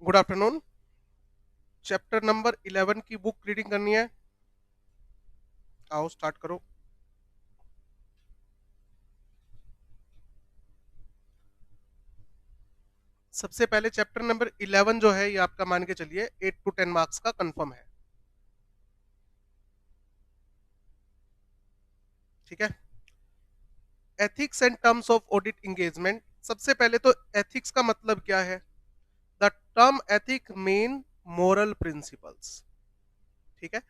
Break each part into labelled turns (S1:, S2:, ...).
S1: Good afternoon. Chapter number 11 की book reading करनी है। आओ स्टार्ट करो। सबसे पहले चैप्टर नंबर 11 जो है ये आपका मान के चलिए 8 to 10 मार्क्स का कंफर्म है। ठीक है। Ethics and terms of audit engagement. सबसे पहले तो एथिक्स का मतलब क्या है। The term ethic mean moral principles. ठीक है।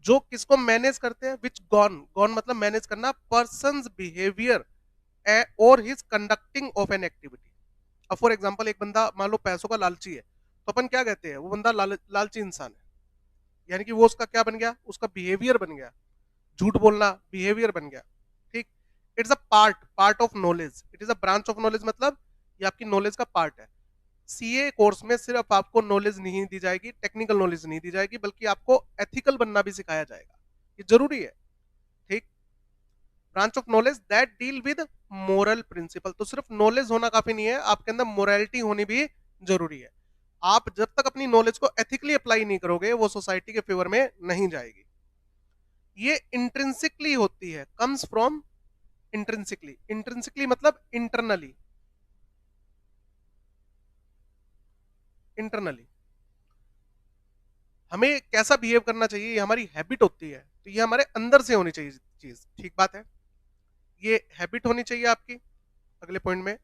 S1: जो किसको मैनेज करते हैं, विच गॉन गॉन मतलब मैनेज करना, पर्संस बिहेवियर और his conducting of an activity. अब फॉर एग्जाम्पल एक बंदा मान लो पैसों का लालची है, तो अपन क्या कहते हैं, वो बंदा लालची इंसान है। यानी कि वो उसका क्या बन गया, उसका बिहेवियर बन गया। झूठ बोलना बिहेवियर बन गया। ठीक। It's a part of knowledge, it is a branch of knowledge, मतलब ये आपकी नॉलेज का पार्ट है। सीए कोर्स में सिर्फ आपको नॉलेज नहीं दी जाएगी, टेक्निकल नॉलेज नहीं दी जाएगी, बल्कि आपको एथिकल बनना भी सिखाया जाएगा। ये जरूरी है। ठीक। Branch of knowledge that deal with moral principle. तो सिर्फ नॉलेज होना काफी नहीं है, आपके अंदर मोरालिटी होनी भी जरूरी है। आप जब तक अपनी नॉलेज को एथिकली अप्लाई नहीं करोगे, वो सोसाइटी के फेवर में नहीं जाएगी। ये इंट्रिंसिकली होती है, कम्स फ्रॉम इंट्रिंसिकली। इंट्रिंसिकली मतलब इंटरनली, इंटरनली हमें कैसा बिहेव करना चाहिए, ये हमारी हैबिट होती है, तो ये हमारे अंदर से होनी चाहिए चीज। ठीक बात है। ये हैबिट होनी चाहिए आपकी। अगले पॉइंट में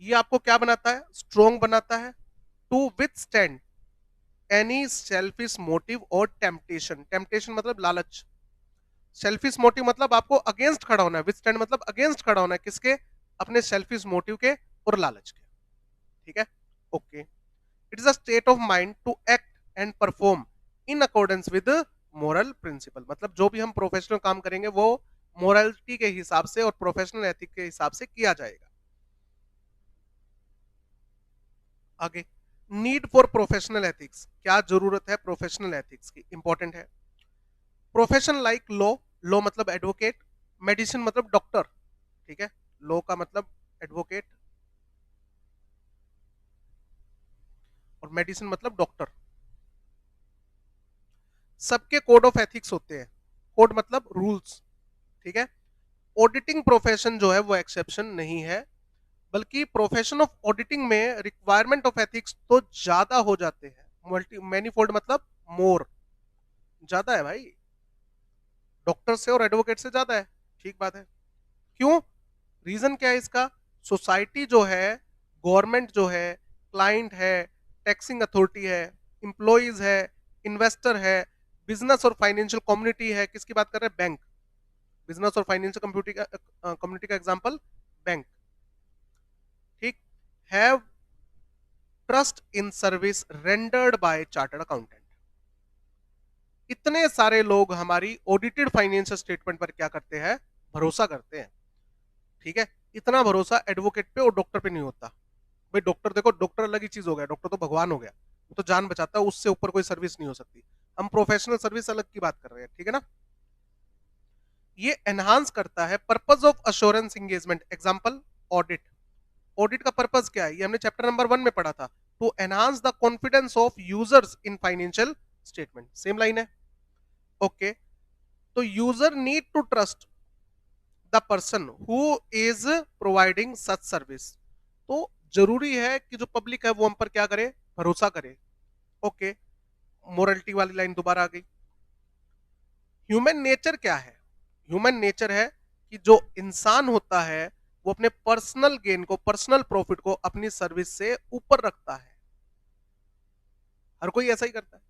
S1: ये आपको क्या बनाता है, स्ट्रोंग बनाता है to withstand any selfish motive और टेम्पटेशन। टेम्पटेशन मतलब लालच। सेल्फिश मोटिव मतलब आपको अगेंस्ट खड़ा होना है, विथ स्टैंड मतलब अगेंस्ट खड़ा होना है, किसके, अपने सेल्फिश मोटिव के और लालच के। ठीक है। Okay. It is a state of mind to act and perform in accordance with moral principle. मतलब जो भी हम प्रोफेशनल काम करेंगे वो मोरालिटी के हिसाब से और प्रोफेशनल एथिक के हिसाब से किया जाएगा। आगे, नीड फॉर प्रोफेशनल एथिक्स। क्या जरूरत है प्रोफेशनल एथिक्स की, इंपॉर्टेंट है। प्रोफेशन लाइक लॉ, लॉ मतलब एडवोकेट, मेडिसिन मतलब डॉक्टर। ठीक है। लॉ का मतलब एडवोकेट और मेडिसिन मतलब डॉक्टर। सबके कोड ऑफ एथिक्स होते हैं। कोड मतलब रूल्स। ठीक है। ऑडिटिंग प्रोफेशन जो है वो एक्सेप्शन नहीं है, बल्कि प्रोफेशन ऑफ ऑडिटिंग में रिक्वायरमेंट ऑफ एथिक्स तो ज्यादा हो जाते हैं। मल्टी मैनीफोल्ड मतलब मोर, ज्यादा है भाई, डॉक्टर से और एडवोकेट से ज्यादा है। ठीक बात है। क्यों, रीजन क्या है इसका। सोसाइटी जो है, गवर्नमेंट जो है, क्लाइंट है, टैक्सिंग अथॉरिटी है, इंप्लॉइज है, इन्वेस्टर है, बिजनेस और फाइनेंशियल कम्युनिटी है। किसकी बात कर रहे हैं, बैंक। बिजनेस और फाइनेंशियल कम्युनिटी का एग्जांपल बैंक। ठीक। Have trust in service rendered by chartered accountant. इतने सारे लोग हमारी ऑडिटेड फाइनेंशियल स्टेटमेंट पर क्या करते हैं, भरोसा करते हैं। ठीक है। इतना भरोसा एडवोकेट पे और डॉक्टर पे नहीं होता। भाई डॉक्टर देखो, डॉक्टर अलग ही चीज हो गया, डॉक्टर तो भगवान हो गया, वो तो जान बचाता है, उससे ऊपर कोई सर्विस नहीं हो सकती। हम प्रोफेशनल सर्विस अलग की बात कर रहे हैं। ठीक है ना। ये एनहांस करता है purpose of assurance engagement. Example, audit. Audit का पर्पज क्या है, ये हमने चैप्टर नंबर 1 में पढ़ा था, to enhance the confidence of users in financial statement. Same line है। ओके। तो user need to trust the person who is providing such service. तो जरूरी है कि जो पब्लिक है वो हम पर क्या करे, भरोसा करे। ओके। मोरलिटी वाली लाइन दोबारा आ गई। ह्यूमन नेचर क्या है, ह्यूमन नेचर है कि जो इंसान होता है वो अपने पर्सनल गेन को, पर्सनल प्रॉफिट को अपनी सर्विस से ऊपर रखता है। हर कोई ऐसा ही करता है।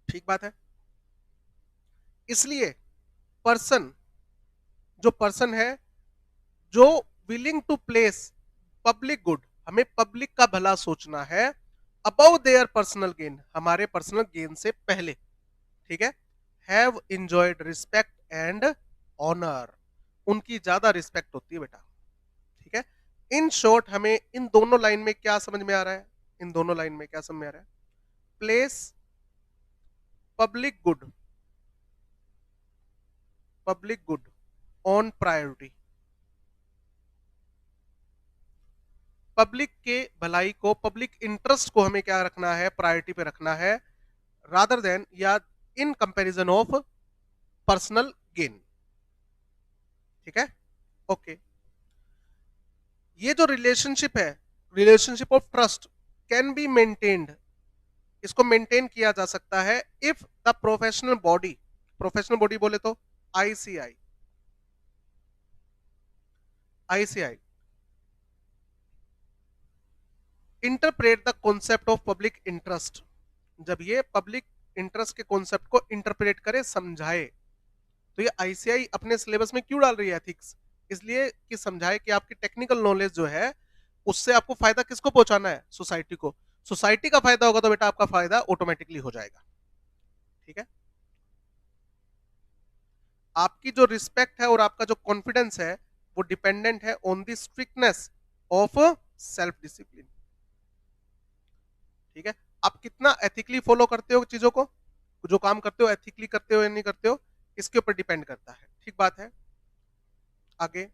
S1: ठीक बात है। इसलिए पर्सन, जो पर्सन है, जो willing to place public good, हमें पब्लिक का भला सोचना है, अबव देयर पर्सनल गेन, हमारे पर्सनल गेन से पहले। ठीक है। Have enjoyed respect and honour, उनकी ज्यादा रिस्पेक्ट होती है बेटा। ठीक है। इन शॉर्ट हमें इन दोनों लाइन में क्या समझ में आ रहा है, इन दोनों लाइन में क्या समझ में आ रहा है, place public good, public good on priority. Public के भलाई को, पब्लिक इंटरेस्ट को हमें क्या रखना है, प्रायोरिटी पे रखना है, रादर देन या in comparison of personal gain. ठीक है, ओके। ये जो रिलेशनशिप है, relationship of trust can be maintained, इसको मेंटेन किया जा सकता है if the professional body, professional body बोले तो ICI, ICI interpret the concept of public interest, जब ये पब्लिक इंटरेस्ट के कॉन्सेप्ट को इंटरप्रेट करे, समझाए, तो ये आईसीआई अपने सिलेबस में क्यों डाल रही है एथिक्स, इसलिए कि समझाए कि आपकी टेक्निकल नॉलेज जो है उससे आपको फायदा किसको पहुंचाना है, सोसाइटी को। सोसाइटी का फायदा होगा तो बेटा आपका फायदा ऑटोमेटिकली हो जाएगा। ठीक है, आपकी जो रिस्पेक्ट है और आपका जो कॉन्फिडेंस है वो डिपेंडेंट है on the strictness of self discipline. ठीक है, आप कितना एथिकली फॉलो करते हो चीजों को, जो काम करते हो एथिकली करते हो या नहीं करते हो, इसके ऊपर डिपेंड करता है। ठीक बात है। आगे,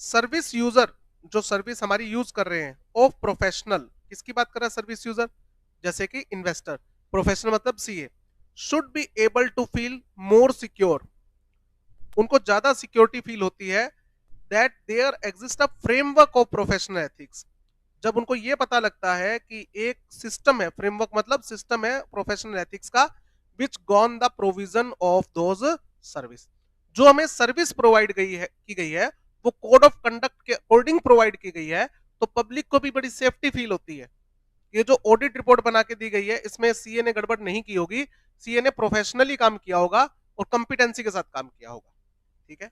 S1: सर्विस यूजर, जो सर्विस हमारी यूज कर रहे हैं, ऑफ प्रोफेशनल, किसकी बात कर रहा है सर्विस यूजर, जैसे कि इन्वेस्टर, प्रोफेशनल मतलब CA, should be able to feel more secure, उनको ज्यादा सिक्योरिटी फील होती है, that there exist a framework of professional ethics, जब उनको ये पता लगता है कि एक सिस्टम है, फ्रेमवर्क मतलब सिस्टम है प्रोफेशनल एथिक्स का, which govern the provision of those service, जो हमें सर्विस प्रोवाइड की गई है वो कोड ऑफ कंडक्ट के अकॉर्डिंग प्रोवाइड की गई है, तो पब्लिक को भी बड़ी सेफ्टी फील होती है। ये जो ऑडिट रिपोर्ट बना के दी गई है इसमें सीए ने गड़बड़ नहीं की होगी, सीए ने प्रोफेशनली काम किया होगा और कंपिटेंसी के साथ काम किया होगा। ठीक है,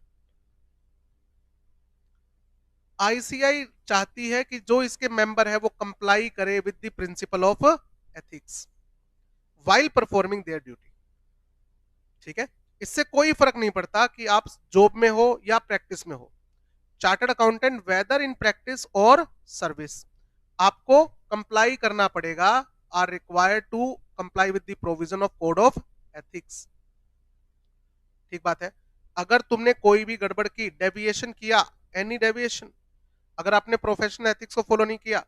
S1: आईसीआई चाहती है कि जो इसके मेंबर है वो कंप्लाई करे with the principle of ethics while performing there duty. ठीक है, इससे कोई फर्क नहीं पड़ता कि आप जॉब में हो या प्रैक्टिस में हो, chartered accountant whether in practice और सर्विस, आपको कंप्लाई करना पड़ेगा, are required to comply with the provision of code of ethics. ठीक बात है, अगर तुमने कोई भी गड़बड़ की, डेविएशन किया, एनी डेविएशन, अगर आपने प्रोफेशनल एथिक्स को फॉलो नहीं किया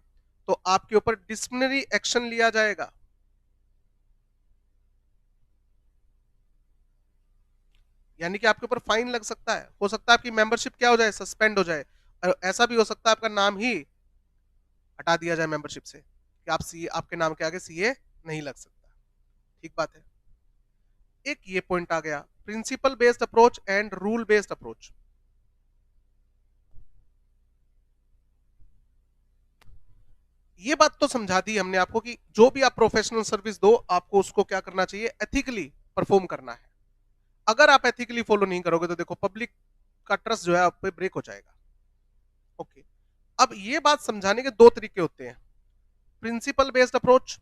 S1: तो आपके ऊपर डिसिप्लिनरी एक्शन लिया जाएगा। यानी कि आपके ऊपर फाइन लग सकता है, हो सकता है आपकी मेंबरशिप क्या हो जाए, सस्पेंड हो जाए, और ऐसा भी हो सकता है आपका नाम ही हटा दिया जाए मेंबरशिप से, कि आप सीए, आपके नाम के आगे सीए नहीं लग सकता। ठीक बात है, एक ये पॉइंट आ गया, principal based approach and rule based approach. ये बात तो समझा दी हमने आपको कि जो भी आप प्रोफेशनल सर्विस दो आपको उसको क्या करना चाहिए, एथिकली परफॉर्म करना है। अगर आप एथिकली फॉलो नहीं करोगे तो देखो पब्लिक का ट्रस्ट जो है आप पे ब्रेक हो जाएगा। ओके, अब ये बात समझाने के दो तरीके होते हैं, प्रिंसिपल बेस्ड अप्रोच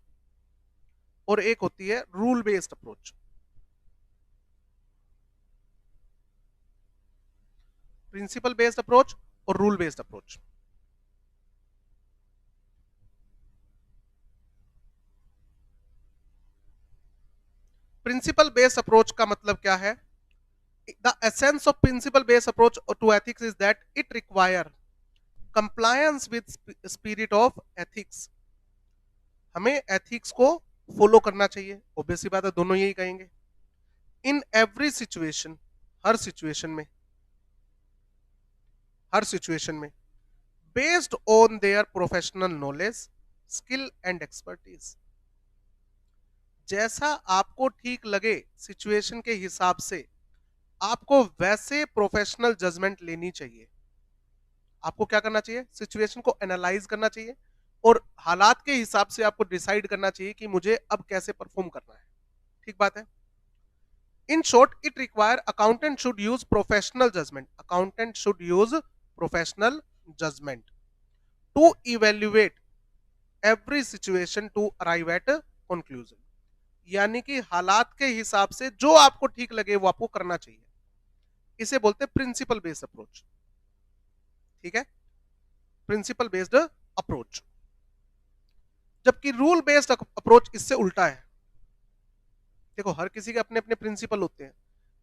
S1: और एक होती है rule based approach. Principle based approach और rule based approach. Principle based approach का मतलब क्या है, the essence of principle based approach to ethics is that it require compliance with spirit of ethics, हमें एथिक्स को फॉलो करना चाहिए, obviously बात है, दोनों यही कहेंगे, इन एवरी सिचुएशन, हर सिचुएशन में, हर सिचुएशन में, based on their professional knowledge, skill and expertise, जैसा आपको ठीक लगे सिचुएशन के हिसाब से आपको वैसे प्रोफेशनल जजमेंट लेनी चाहिए। आपको क्या करना चाहिए, सिचुएशन को एनालाइज करना चाहिए और हालात के हिसाब से आपको डिसाइड करना चाहिए कि मुझे अब कैसे परफॉर्म करना है। ठीक बात है, in short it require accountant should use professional judgement, accountant should use professional judgement to evaluate every situation to arrive at conclusion, यानी कि हालात के हिसाब से जो आपको ठीक लगे वो आपको करना चाहिए, इसे बोलते हैं प्रिंसिपल बेस्ड अप्रोच। ठीक है, प्रिंसिपल बेस्ड अप्रोच, जबकि रूल बेस्ड अप्रोच इससे उल्टा है। देखो हर किसी के अपने अपने प्रिंसिपल होते हैं,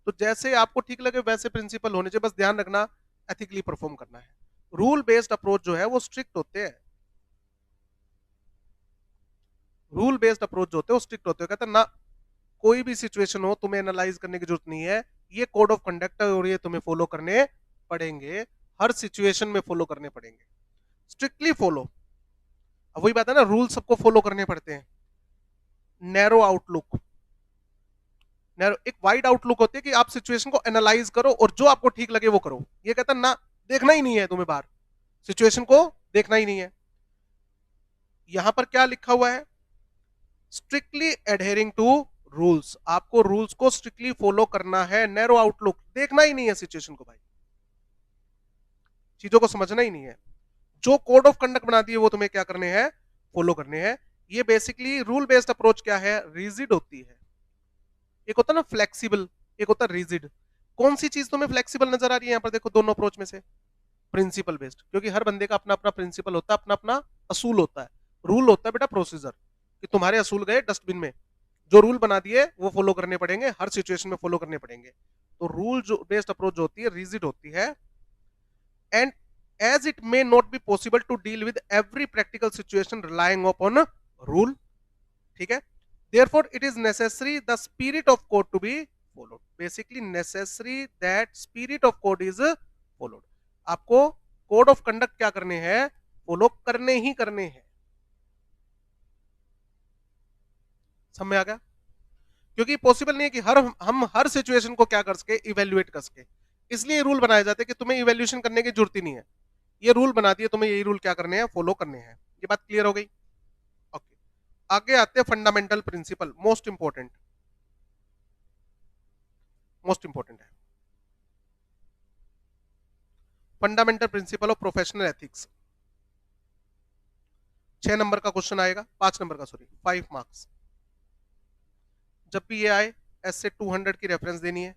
S1: तो जैसे आपको ठीक लगे वैसे प्रिंसिपल होने चाहिए, बस ध्यान रखना एथिकली परफॉर्म करना है। रूल बेस्ड अप्रोच जो है वो स्ट्रिक्ट होते हैं, रूल बेस्ड अप्रोच जो होते हैं वो स्ट्रिक्ट होते हैं, कहते हैं ना कोई भी सिचुएशन हो तुम्हें एनालाइज करने की जरूरत नहीं है, ये कोड ऑफ कंडक्ट है और ये तुम्हें फॉलो करने पड़ेंगे, हर सिचुएशन में फॉलो करने पड़ेंगे, स्ट्रिक्टली फॉलो। अब वही बात है ना, रूल सबको फॉलो करने पड़ते हैं। नैरो आउटलुक, नैरो एक वाइड आउटलुक होती है कि आप सिचुएशन को एनालाइज करो और जो आपको ठीक लगे वो करो। ये कहता है ना देखना ही नहीं है तुम्हें बाहर, सिचुएशन को देखना ही नहीं है। यहां पर क्या लिखा हुआ है, स्ट्रिक्टली एडहेरिंग टू रूल्स, आपको रूल्स को स्ट्रिक्टली फॉलो करना है। नैरो आउटलुक, देखना ही नहीं है सिचुएशन को भाई, चीजों को समझना ही नहीं है, जो कोड ऑफ कंडक्ट बना दिए वो तुम्हें क्या करने हैं, फॉलो करने हैं। ये बेसिकली रूल बेस्ड अप्रोच क्या है, रिजिड होती है। एक होता है ना फ्लेक्सिबल, एक होता है रिजिड। कौन सी चीज तुम्हें फ्लेक्सिबल नजर आ रही है यहाँ पर, देखो दोनों अप्रोच में से प्रिंसिपल बेस्ड, क्योंकि हर बंदे का अपना अपना प्रिंसिपल होता है, अपना अपना असूल होता है। रूल होता है बेटा प्रोसीजर, कि तुम्हारे असूल गए डस्टबिन में, जो रूल बना दिए वो फॉलो करने पड़ेंगे, हर सिचुएशन में फॉलो करने पड़ेंगे। तो रूल जो बेस्ड अप्रोच जो होती है रिजिड होती है, and as it may not be possible to deal with every practical situation relying upon rule, ठीक है, therefore it is necessary the spirit of code to be followed, basically necessary that spirit of code is followed। आपको code of conduct क्या करने हैं, follow करने ही करने हैं। समझ में आ गया, क्योंकि पॉसिबल नहीं है कि हम हर सिचुएशन को क्या कर सके, इवेल्युएट कर सके, इसलिए रूल बनाए जाते हैं कि तुम्हें इवेल्युएशन करने की जरूरत ही नहीं है। ये रूल बना दिए, तुम्हें यही रूल क्या करने हैं, फॉलो करने हैं। ये बात क्लियर हो गई। ओके, आगे आते हैं fundamental principle, most important, most important है fundamental principle of professional ethics. 6 number का क्वेश्चन आएगा, 5 नंबर का, सॉरी 5 मार्क्स। जब भी ये आए ऐसे 200 की रेफरेंस देनी है।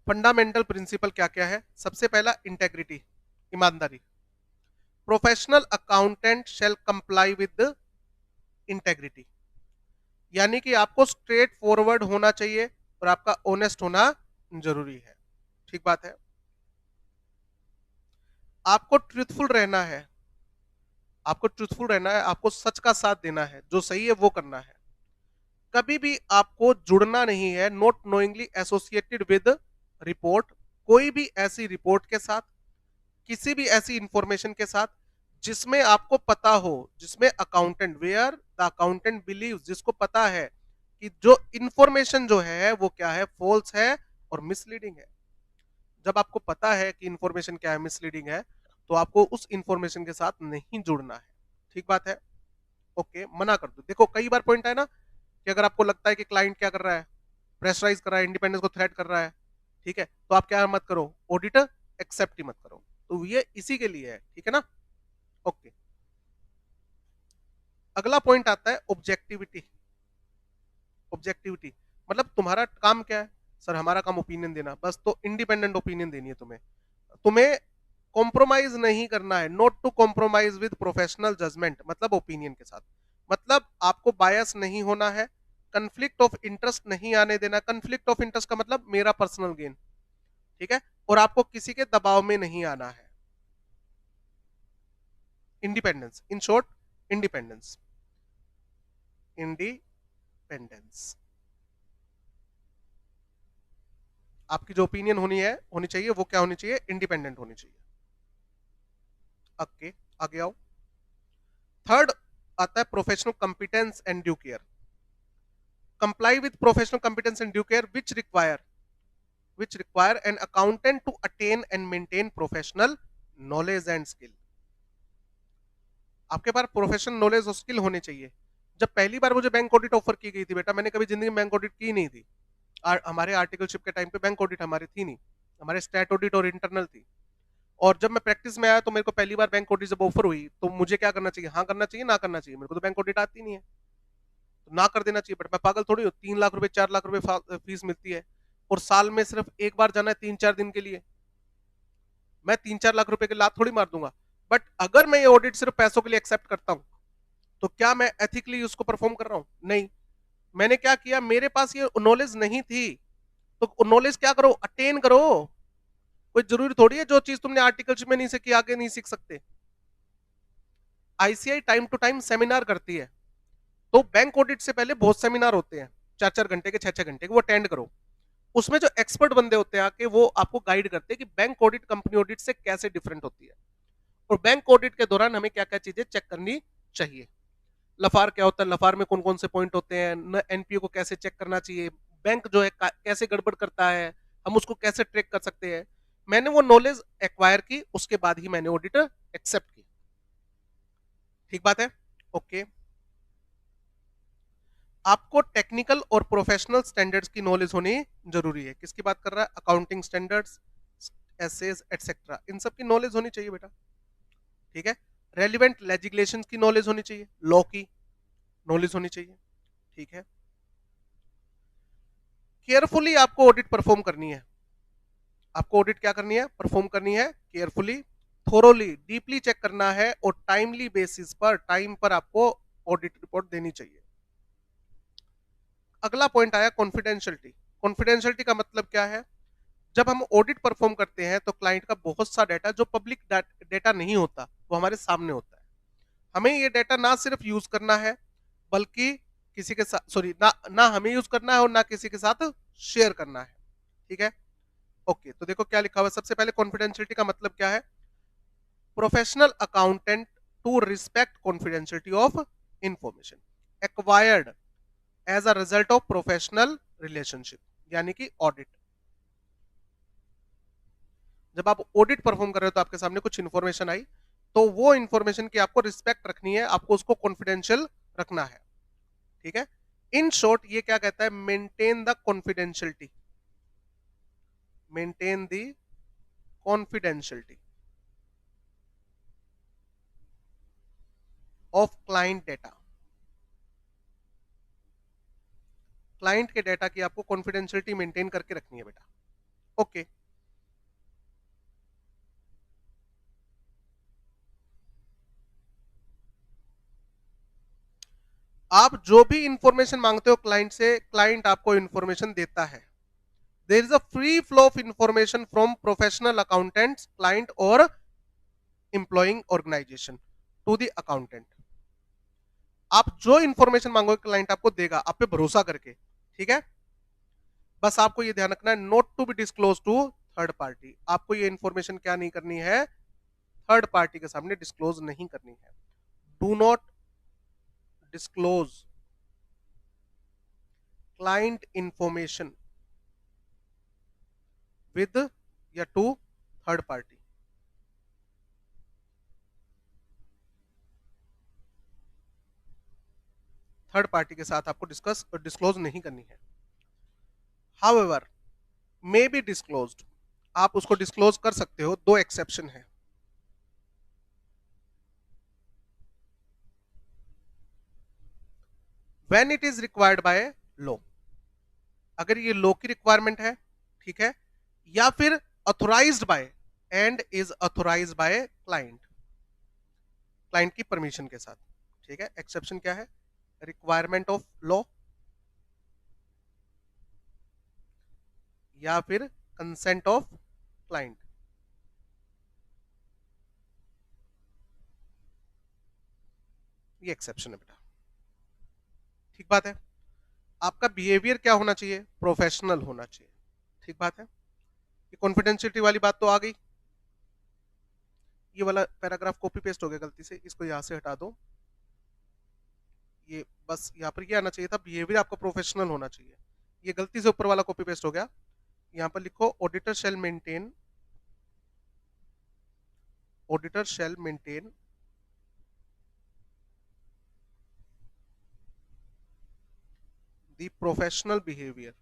S1: फंडामेंटल प्रिंसिपल क्या क्या है, सबसे पहला इंटेग्रिटी, ईमानदारी। Professional accountant shell comply with integrity, यानी कि आपको स्ट्रेट फॉरवर्ड होना चाहिए और आपका ऑनेस्ट होना जरूरी है। ठीक बात है, आपको ट्रूथफुल रहना है, आपको ट्रूथफुल रहना है, आपको सच का साथ देना है, जो सही है वो करना है। कभी भी आपको जुड़ना नहीं है, not knowingly associated with report, कोई भी ऐसी रिपोर्ट के साथ, किसी भी ऐसी इंफॉर्मेशन के साथ जिसमें आपको पता हो, जिसमें accountant, where the accountant believe, जिसको पता है कि जो इंफॉर्मेशन जो है वो क्या है, फॉल्स है और मिसलीडिंग है। जब आपको पता है कि इंफॉर्मेशन क्या है, मिसलीडिंग है, तो आपको उस इंफॉर्मेशन के साथ नहीं जुड़ना है। ठीक बात है, ओके, मना कर दो। देखो कई बार पॉइंट है ना कि अगर आपको लगता है कि क्लाइंट क्या कर रहा है, प्रेशराइज कर रहा है, इंडिपेंडेंस को थ्रेट कर रहा है, ठीक है, तो आप क्या मत करो, ऑडिटर एक्सेप्ट ही मत करो। तो ये इसी के लिए है, ठीक है ना, ओके। अगला पॉइंट आता है ऑब्जेक्टिविटी। ऑब्जेक्टिविटी मतलब तुम्हारा काम क्या है, सर हमारा काम ओपिनियन देना, बस, तो इंडिपेंडेंट ओपिनियन देनी है तुम्हें, तुम्हें कॉम्प्रोमाइज नहीं करना है, not to compromise with professional judgement, मतलब ओपिनियन के साथ, मतलब आपको बायस नहीं होना है, कंफ्लिक्ट ऑफ इंटरेस्ट नहीं आने देना। कंफ्लिक्ट ऑफ इंटरेस्ट का मतलब मेरा पर्सनल गेन, ठीक है, और आपको किसी के दबाव में नहीं आना है। Independence, in short independence, independence, आपकी जो ओपिनियन होनी चाहिए वो क्या होनी चाहिए, इंडिपेंडेंट होनी चाहिए। ओके, आगे आओ। थर्ड आता है professional competence and due care. Comply with professional competence and due care which require an accountant to attain and maintain professional knowledge and skill। आपके पास प्रोफेशनल नॉलेज और स्किल होने चाहिए। जब पहली बार मुझे बैंक ऑडिट ऑफर की गई थी बेटा, मैंने कभी जिंदगी में बैंक ऑडिट की नहीं थी। हमारे आर्टिकलशिप के टाइम पे बैंक ऑडिट हमारी थी नहीं, हमारे स्टैट ऑडिट और इंटरनल थी। और जब मैं प्रैक्टिस में आया तो मेरे को पहली बार बैंक ऑडिट जब ऑफर हुई तो मुझे क्या करना चाहिए, हाँ करना चाहिए, ना करना चाहिए। मेरे को तो बैंक ऑडिट आती नहीं है, तो ना कर देना चाहिए। बट मैं पागल थोड़ी हूँ, 3 लाख रुपए 4 लाख रुपए फीस मिलती है और साल में सिर्फ एक बार जाना है 3-4 दिन के लिए, मैं 3-4 लाख रुपए के लात थोड़ी मार दूंगा। बट अगर मैं ये ऑडिट सिर्फ पैसों के लिए एक्सेप्ट करता हूं तो क्या मैं एथिकली उसको परफॉर्म कर रहा हूं, नहीं। मैंने क्या किया, मेरे पास ये नॉलेज नहीं थी, तो नॉलेज क्या करो, अटेन करो। कोई जरूरी थोड़ी है जो चीज तुमने आर्टिकलशिप में नहीं सीखी आगे नहीं सीख सकते। ICI time to time seminar करती है, तो बैंक ऑडिट से पहले बहुत सेमिनार होते हैं, 4-4 घंटे के, 6-6 घंटे के, वो अटेंड करो। उसमें जो एक्सपर्ट बंदे होते हैं आके, वो आपको गाइड करते हैं कि बैंक ऑडिट कंपनी ऑडिट से कैसे डिफरेंट होती है, और बैंक ऑडिट के दौरान हमें क्या क्या चीजें चेक करनी चाहिए। लफार क्या होता है, लफार में कौन कौन से पॉइंट होते हैं, एनपीओ को कैसे चेक करना चाहिए, बैंक जो है कैसे गड़बड़ करता है, हम उसको कैसे ट्रैक कर सकते हैं। मैंने वो नॉलेज एक्वायर की, उसके बाद ही मैंने ऑडिट एक्सेप्ट की। ठीक बात है, ओके। आपको टेक्निकल और प्रोफेशनल स्टैंडर्ड्स की नॉलेज होनी जरूरी है। किसकी बात कर रहा है, अकाउंटिंग स्टैंडर्ड्स, एसेज एटसेट्रा, इन सब की नॉलेज होनी चाहिए बेटा। ठीक है, रेलिवेंट लेजिस्लेशन की नॉलेज होनी चाहिए, लॉ की नॉलेज होनी चाहिए। ठीक है, केयरफुली आपको ऑडिट परफॉर्म करनी है। आपको ऑडिट क्या करनी है, परफॉर्म करनी है केयरफुली, थोरोली, डीपली चेक करना है, और टाइमली बेसिस पर, टाइम पर आपको ऑडिट रिपोर्ट देनी चाहिए। अगला पॉइंट आया कॉन्फिडेंशियलिटी। कॉन्फिडेंशियलिटी का मतलब क्या है, जब हम ऑडिट परफॉर्म करते हैं तो क्लाइंट का बहुत सा डाटा जो पब्लिक डाटा नहीं होता, वो हमारे सामने होता है। हमें ये डाटा ना सिर्फ यूज करना है, बल्कि किसी के साथ, सॉरी, ना ना हमें यूज करना है और ना किसी के साथ शेयर करना है। ठीक है, ओके। तो देखो क्या लिखा हुआ है, सबसे पहले कॉन्फिडेंशियलिटी का मतलब क्या है, professional accountant to respect confidentiality of information acquired as a result of professional relationship, यानी कि ऑडिट। जब आप ऑडिट परफॉर्म कर रहे हो तो आपके सामने कुछ इंफॉर्मेशन आई, तो वो इंफॉर्मेशन की आपको रिस्पेक्ट रखनी है, आपको उसको कॉन्फिडेंशियल रखना है। ठीक है, इन शॉर्ट ये क्या कहता है, maintain the confidentiality, maintain the confidentiality of client data. Client के डेटा की आपको कॉन्फिडेंशियलिटी मेंटेन करके रखनी है बेटा। ओके, आप जो भी इंफॉर्मेशन मांगते हो क्लाइंट से, क्लाइंट आपको इंफॉर्मेशन देता है। There is a free flow of information from professional accountants, client और employing organisation to the accountant. आप जो इंफॉर्मेशन मांगोगे क्लाइंट आपको देगा, आप पे भरोसा करके। ठीक है, बस आपको ये ध्यान रखना है, not to be disclose to third party. आपको ये इंफॉर्मेशन क्या नहीं करनी है, थर्ड पार्टी के सामने डिस्क्लोज नहीं करनी है। Do not disclose client information with या to third party. Third party के साथ आपको डिस्क्लोज नहीं करनी है। हाउएवर मे बी डिस्क्लोज्ड, आप उसको डिस्क्लोज कर सकते हो, दो एक्सेप्शन है। When it is required by law, अगर ये लॉ की रिक्वायरमेंट है, ठीक है, या फिर authorised by, and is authorised by client, client की परमिशन के साथ। ठीक है, एक्सेप्शन क्या है, रिक्वायरमेंट ऑफ लॉ या फिर कंसेंट ऑफ क्लाइंट, ये एक्सेप्शन है बेटा। ठीक बात है, आपका बिहेवियर क्या होना चाहिए, प्रोफेशनल होना चाहिए। ठीक बात है, ये कॉन्फिडेंशियलिटी वाली बात तो आ गई। ये वाला पैराग्राफ कॉपी पेस्ट हो गया गलती से, इसको यहां से हटा दो। ये बस यहाँ पर ये आना चाहिए था, बिहेवियर आपका प्रोफेशनल होना चाहिए। ये गलती से ऊपर वाला कॉपी पेस्ट हो गया। यहाँ पर लिखो auditor shall maintain the professional behaviour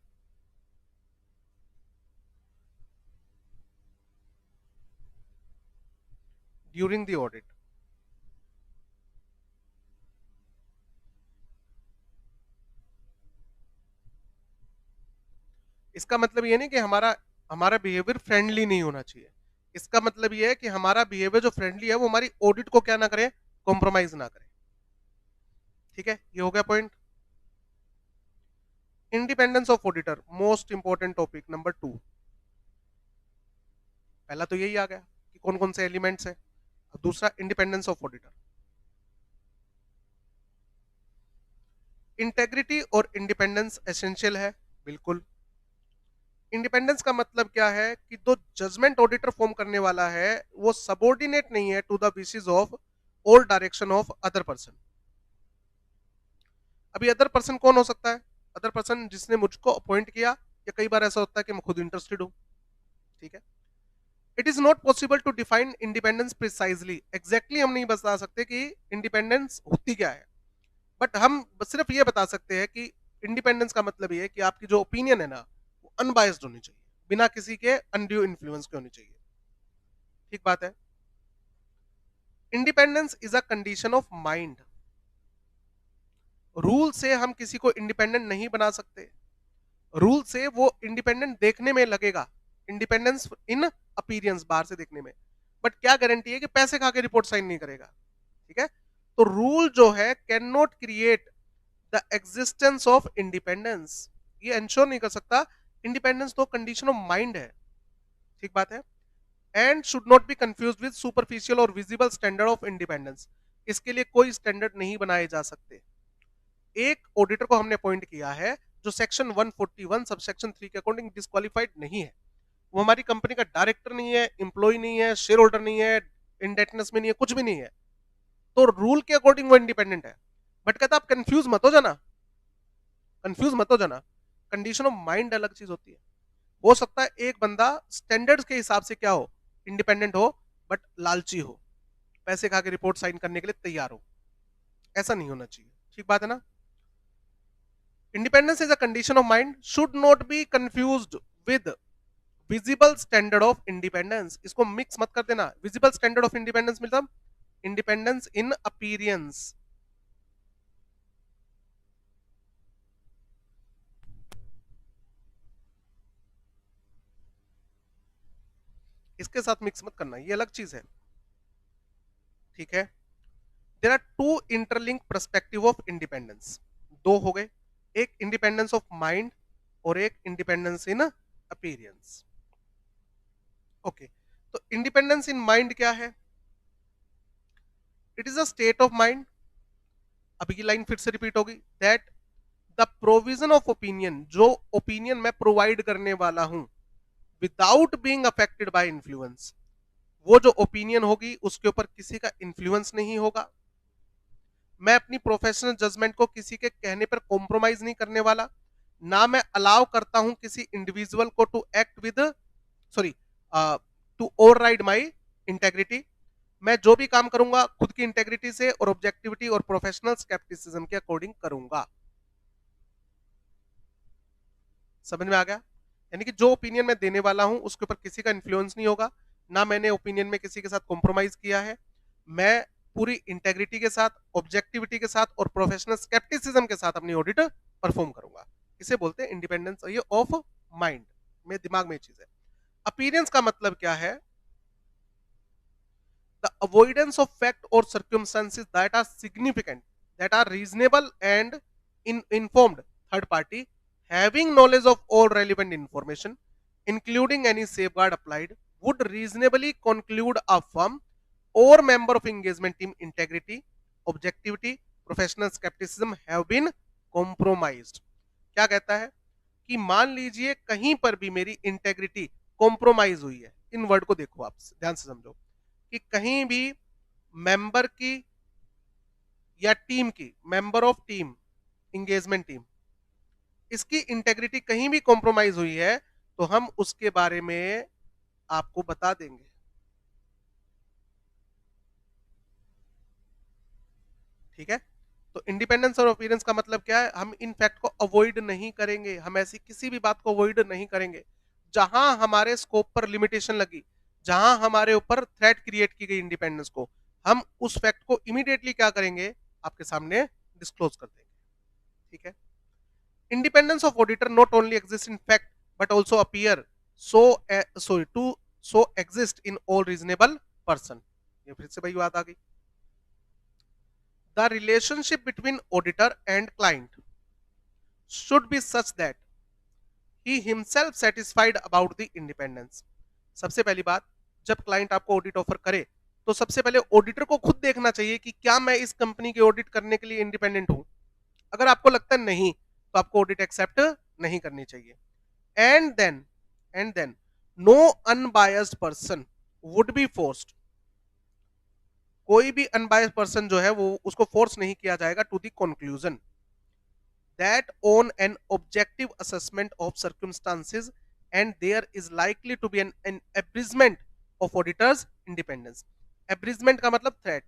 S1: during the audit. इसका मतलब ये नहीं कि हमारा हमारा बिहेवियर फ्रेंडली नहीं होना चाहिए। इसका मतलब ये है कि हमारा बिहेवियर जो फ्रेंडली है वो हमारी ऑडिट को क्या ना करे, कॉम्प्रोमाइज ना करे। ठीक है, ये हो गया point. Independence of auditor, most important topic number 2। पहला तो यही आ गया कि कौन कौन से एलिमेंट्स है, दूसरा इंडिपेंडेंस ऑफ ऑडिटर। इंटेग्रिटी और इंडिपेंडेंस एसेंशियल है, बिल्कुल। इंडिपेंडेंस का मतलब क्या है कि जो जजमेंट ऑडिटर फॉर्म करने वाला है वो सबॉर्डिनेट नहीं है टू द विशेस ऑफ और डायरेक्शन ऑफ अदर पर्सन। अभी अदर पर्सन कौन हो सकता है? अदर पर्सन जिसने मुझको अपॉइंट किया, या कई बार ऐसा होता है कि मैं खुद इंटरेस्टेड हूं, ठीक है। It is not possible to define independence precisely, exactly हम नहीं बता सकते कि इंडिपेंडेंस होती क्या है, बट हम सिर्फ ये बता सकते हैं कि इंडिपेंडेंस का मतलब ये है कि आपकी जो ओपिनियन है ना वो अनबायस्ड होनी चाहिए, बिना किसी के अनड्यू इन्फ्लुएंस के होनी चाहिए। ठीक बात है। Independence is a condition of mind. Rule से हम किसी को इंडिपेंडेंट नहीं बना सकते। रूल से वो इंडिपेंडेंट देखने में लगेगा, इंडिपेंडेंस इन अपीयरेंस, बाहर से देखने में, बट क्या गारंटी है कि पैसे खा के रिपोर्ट साइन नहीं करेगा? ठीक है। तो रूल जो है can not create the existence of independence, ये एंश्योर नहीं कर सकता। इंडिपेंडेंस तो कंडीशन ऑफ माइंड है। ठीक बात है। And should not be confuse with superficial और विजिबल स्टैंडर्ड ऑफ इंडिपेंडेंस, इसके लिए कोई स्टैंडर्ड नहीं बनाए जा सकते। एक ऑडिटर को हमने अपॉइंट किया है जो सेक्शन 141 सब सेक्शन 3 के अकॉर्डिंग डिस्क्वालिफाइड नहीं है, वो हमारी कंपनी का डायरेक्टर नहीं है, एम्प्लॉय नहीं है, शेयर होल्डर नहीं है, इंडेटनेस में नहीं है, कुछ भी नहीं है, तो रूल के अकॉर्डिंग वो इंडिपेंडेंट है। बट कहता आप कंफ्यूज मत हो जाना, कंफ्यूज मत हो जाना, कंडीशन ऑफ माइंड अलग चीज होती है। हो सकता है एक बंदा स्टैंडर्ड्स के हिसाब से क्या हो, इंडिपेंडेंट हो, बट लालची हो, पैसे खा के रिपोर्ट साइन करने के लिए तैयार हो, ऐसा नहीं होना चाहिए। ठीक बात है ना। Independence is a condition of mind, should not be confused with visible standard of independence, इसको मिक्स मत कर देना। विजिबल स्टैंडर्ड ऑफ इंडिपेंडेंस मतलब इंडिपेंडेंस इन अपीयरेंस। इसके साथ मिक्स मत करना, ये अलग चीज है। ठीक है। There are two interlink perspective of independence, दो हो गए, एक इंडिपेंडेंस ऑफ माइंड और एक इंडिपेंडेंस इन अपीयरेंस। ओके, तो इंडिपेंडेंस इन माइंड क्या है? It is a state of mind, अब ये लाइन फिर से रिपीट होगी, that the provision of opinion, जो ओपिनियन मैं प्रोवाइड करने वाला हूं, without being affected by influence, वो जो ओपिनियन होगी उसके ऊपर किसी का इन्फ्लुएंस नहीं होगा। मैं अपनी प्रोफेशनल जजमेंट को किसी के कहने पर कॉम्प्रोमाइज नहीं करने वाला, ना मैं अलाउ करता हूं किसी इंडिविजुअल को to act with, sorry, to override my integrity. मैं जो भी काम करूंगा खुद की इंटेग्रिटी से और ऑब्जेक्टिविटी और प्रोफेशनल स्केप्टिसिज्म के अकॉर्डिंग करूंगा। समझ में आ गया? यानी कि जो ओपिनियन मैं देने वाला हूं उसके ऊपर किसी का इन्फ्लुएंस नहीं होगा, ना मैंने ओपिनियन में किसी के साथ कॉम्प्रोमाइज किया है, मैं पूरी इंटेग्रिटी के साथ, ऑब्जेक्टिविटी के साथ और प्रोफेशनल स्केप्टिसिज्म के साथ अपनी ऑडिट परफॉर्म करूंगा। इसे बोलते हैं इंडिपेंडेंस ये ऑफ माइंड, में दिमाग में ये चीज है। अपीयरेंस का मतलब क्या है? the avoidance of fact or circumstances that are significant, that are reasonable and informed third party having knowledge of all relevant information, including any safeguard applied, would reasonably conclude a firm or member of engagement team integrity, objectivity, professional skepticism have been compromised। क्या कहता है कि मान लीजिए कहीं पर भी मेरी इंटेग्रिटी कॉम्प्रोमाइज हुई है, इन वर्ड को देखो, आप ध्यान से समझो, कि कहीं भी मेंबर की या टीम की, member of team, engagement team, इसकी इंटेग्रिटी कहीं भी कॉम्प्रोमाइज हुई है तो हम उसके बारे में आपको बता देंगे। ठीक है। तो इंडिपेंडेंस और अपीयरेंस का मतलब क्या है? हम इन फैक्ट को अवॉइड नहीं करेंगे, हम ऐसी किसी भी बात को अवॉइड नहीं करेंगे जहां हमारे स्कोप पर लिमिटेशन लगी, जहां हमारे ऊपर थ्रेट क्रिएट की गई इंडिपेंडेंस को, हम उस फैक्ट को इमीडिएटली क्या करेंगे? आपके सामने डिस्क्लोज कर देंगे। ठीक है। Independence of auditor not only exist in fact but also appear so sorry to so exist in all reasonable person. ये फिर से वही बात आ गई, the relationship between auditor and client should be such that he himself satisfied about the independence। सबसे पहली बात, जब क्लाइंट आपको ऑडिट ऑफर करे तो सबसे पहले ऑडिटर को खुद देखना चाहिए कि क्या मैं इस कंपनी की ऑडिट करने के लिए इंडिपेंडेंट हूं। अगर आपको लगता है नहीं, तो आपको ऑडिट एक्सेप्ट नहीं करनी चाहिए. And then no unbiased person would be forced. कोई भी अनबायस्ड पर्सन जो है वो उसको फोर्स नहीं किया जाएगा to the conclusion that on an objective assessment of circumstances and there is likely to be an abridgment of auditors independence. abridgment का मतलब threat.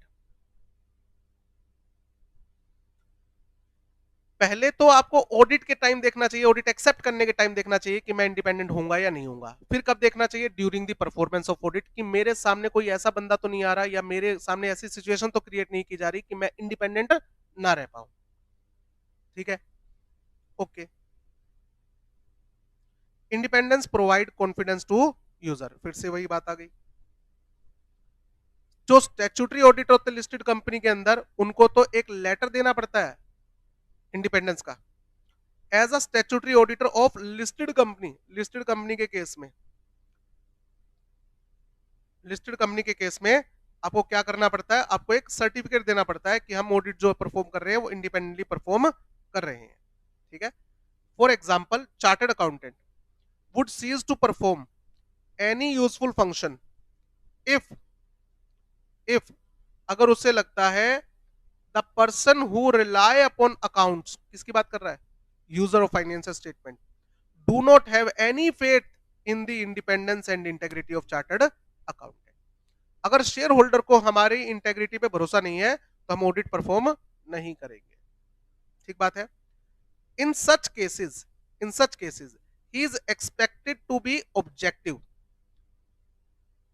S1: पहले तो आपको ऑडिट के टाइम देखना चाहिए, ऑडिट एक्सेप्ट करने के टाइम देखना चाहिए कि मैं इंडिपेंडेंट होऊंगा या नहीं होऊंगा. फिर कब देखना चाहिए? During the performance of audit, कि मेरे सामने कोई ऐसा बंदा तो नहीं आ रहा या मेरे सामने ऐसी सिचुएशन तो क्रिएट नहीं की जा रही कि मैं इंडिपेंडेंट ना रह पाऊं. ठीक है, okay. Independence provide confidence to user. फिर से वही बात आ गई. जो स्टैट्यूटरी ऑडिट होते लिस्टेड कंपनी के अंदर, उनको तो एक लेटर देना पड़ता है इंडिपेंडेंस का. As a statutory auditor of listed company के केस में, आपको क्या करना पड़ता है? आपको एक सर्टिफिकेट देना पड़ता है कि हम ऑडिट जो परफॉर्म कर रहे हैं वो इंडिपेंडेंटली परफॉर्म कर रहे हैं. ठीक है. For example, chartered accountant would cease to perform any useful function if अगर उससे लगता है the person who rely upon accounts, किसकी बात कर रहा है? User of financial statement, do not have any faith in the independence and integrity of chartered accountant. अगर शेयर होल्डर को हमारी इंटेग्रिटी पे भरोसा नहीं है तो हम ऑडिट परफॉर्म नहीं करेंगे. ठीक बात है. In such cases he is expected to be objective.